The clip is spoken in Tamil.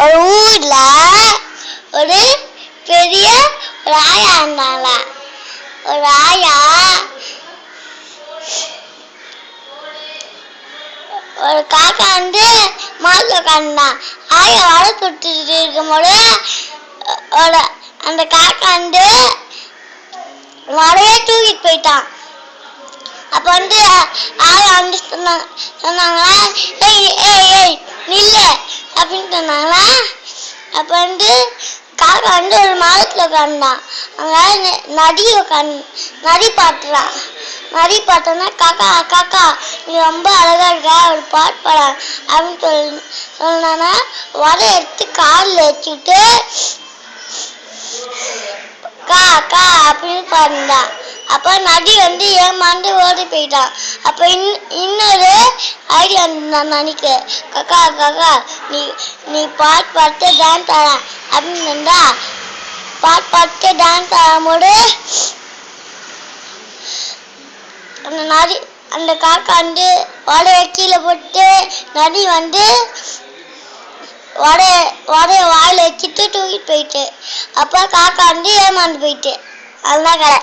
ஒரு ஊர்ல ஒரு பெரிய ஒரு ஆயா இருந்தாங்கள. ஒரு ஆயா ஒரு காக்கா வந்து மாட்டு உட்காந்தான். ஆயா வடை சுட்டுட்டு இருக்கும்போது அந்த காக்கா வந்து வடையே தூக்கிட்டு போயிட்டான். அப்ப வந்து ஆயா வந்து சொன்னாங்களா, ஏய் ஏய் ஏய் நில்லு அப்படின்னு சொன்னாங்களா. அப்ப வந்து காக்கா வந்து ஒரு மரத்துல உட்காந்தான். அங்க நரி பாட்டுறான். நரி பார்த்தோன்னா, காக்கா காக்கா நீ ரொம்ப அழகா இருக்க, ஒரு பாட்டு பாட அப்படின்னு சொன்னா. வடை எடுத்து காலில் வச்சுக்கிட்டு கா கா அப்படின்னு பாடினான். அப்ப நரி வந்து ஏமாந்து ஓடி போயிட்டான். அப்ப இன்னொரு ஐடியா இருந்தான் நரிக்கு. காக்கா காக்கா நீ பாட்டு பாட்டு டான்ஸ் ஆட அப்படின்னு இருந்தா. பாட்டு பாட்டு டான்ஸ் ஆடும்போது அந்த காக்கா வந்து வடையை கீழே போட்டு நரி வந்து வடைய வாயில வச்சுட்டு தூக்கிட்டு போயிட்டு. அப்ப காக்கா வந்து ஏமாந்து போயிட்டு. அதுதான் கதை.